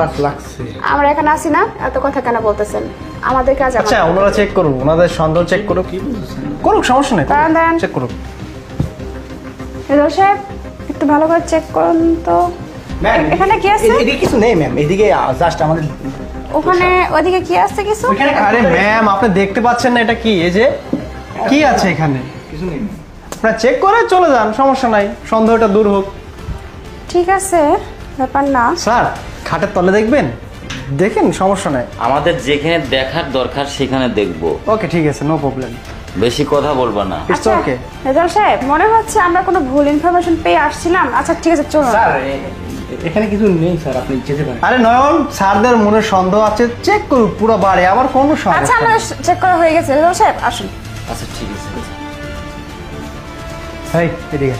লাগছে। আমরা এখানে আসি না, এত কথা কেন বলতেছেন? আমাদের কাজ। আচ্ছা ওনারা চেক করুক, ওনাদের সন্দেহ চেক করুক, কি বলছেন করুক, সমস্যা নেই। দাঁড়ান চেক করুক। রেজাউল সাহেব একটু ভালো করে চেক করুন তো। এখানে কি আছে? এদিকে কিছু নেই ম্যাম, এদিকে জাস্ট আমাদের ওখানে ওইদিকে কি আছে কিছু? আরে ম্যাম আপনি দেখতে পাচ্ছেন না এটা কি? এই যে কি আছে এখানে? কিছু নেই। আপনারা চেক করে চলে যান, সমস্যা নাই, সন্দেহটা দূর হোক। ঠিক আছে, ব্যাপার না। স্যার খাটের তলে দেখবেন, দেখেন, সমস্যা নাই। আমাদের যেখানে দেখার দরকার সেখানে দেখবো। ওকে ঠিক আছে, নো প্রবলেম। বেশি কথা বলবা না। It's okay. রেজাউল সাহেব মনে হচ্ছে আমরা কোনো ভুল ইনফরমেশন পেয়ে আসছিলাম। আচ্ছা ঠিক আছে চলুন। স্যার এখানে কিছু নেই স্যার, আপনি যেতে পারেন। আরে নয়ন, স্যারদের মনে সন্দেহ আছে, চেক করুক পুরো বাড়ি, আবার কোনো আচ্ছা সমস্যা আমাদের চেক করা হয়ে গেছে। রেজাউল সাহেব আসুন। আচ্ছা ঠিক আছে। এই এদিকে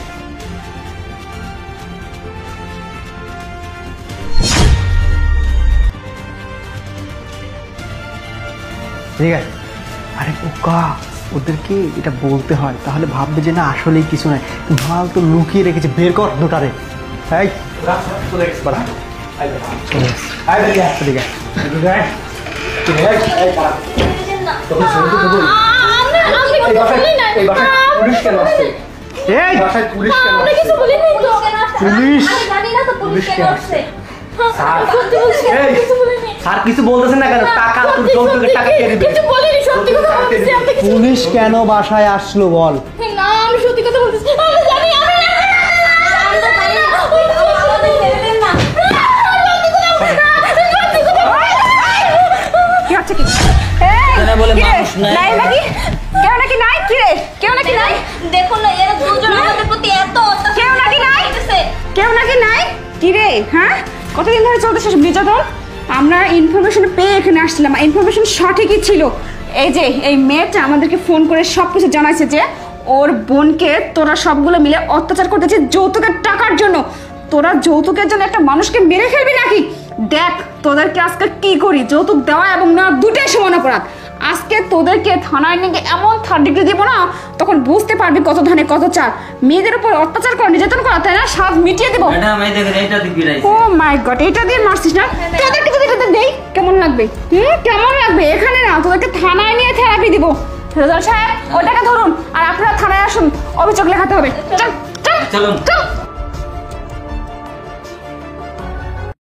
ঠিক আছে। আরে ওকা, ওদেরকে এটা বলতে হয়, তাহলে ভাববে যে না আসলেই কিছু নাই, মাল তো লুকিয়ে রেখেছে, বের কর দুটারে। এই চলে গেছে বাড়া, চলে গেছে। এদিকে এই বাসায় পুলিশ কেন আসছে? এই বাসায় পুলিশ কেন আমরা আসছে? কিছু বলিনি তো। পুলিশ? আমি জানি না তো পুলিশ কেন আসছে। স্যার, সত্যি বলছি, আমি এই, কিছু বলিনি। স্যার কিছু বলতেছেন না কেন? টাকা তোর যৌতুকের টাকা কে দিবে? কিছু বলিনি, সত্যি কথা বলছি। আমি কিছু পুলিশ কেন বাসায় আসলো বল? না, আমি সত্যি কথা বলতেছি। আমি জানি, আমি আমরা জানি না। আমাদের ছেড়ে দেন না। কি হচ্ছে কি? এখানে বলে কি রে? মানুষ নাই। নাই নাকি? কেউ নাকি নাই? কি রে? কেউ নাকি নাই? দেখুন না, এরা দুজন আমাদের প্রতি এত অত্যাচার কেউ নাকি নাই? করতেছে। কেউ নাকি নাই? কি রে? হ্যাঁ, কতদিন ধরে চলতেছে সব নির্যাতন? আমরা ইনফরমেশন পেয়ে এখানে আসছিলাম, ইনফরমেশন সঠিকই ছিল। এই যে এই মেয়েটা আমাদেরকে ফোন করে সব কিছু জানাইছে যে ওর বোনকে তোরা সবগুলো মিলে অত্যাচার করতেছিস যৌতুকের টাকার জন্য। তোরা যৌতুকের জন্য একটা মানুষকে মেরে ফেলবি নাকি? দেখ তোদেরকে আজকে কি করি, যৌতুক দেওয়া এবং না দুটাই সমান অপরাধ। আজকে তোদেরকে থানায় নিয়ে এমন থার্ড ডিগ্রি দিব না, তখন বুঝতে পারবি কত ধানে কত চাল। মেয়েদের উপর অত্যাচার করা, নির্যাতন করা, তাই না? স্বাদ মিটিয়ে দেবো। ম্যাডাম এই দেখেন এইটা দিবি রাইছে। ও মাই গড, এটা দিয়ে মারছিস না? তোদেরকে যদি এটাতে দেই কেমন লাগবে? কেমন লাগবে? এখানে না, তোদেরকে থানায় নিয়ে থেরাপি দিব। রেজাউল সাহেব ওটাকে ধরুন আর আপনারা থানায় আসুন, অভিযোগ লেখাতে হবে। চল চল চলুন। চল।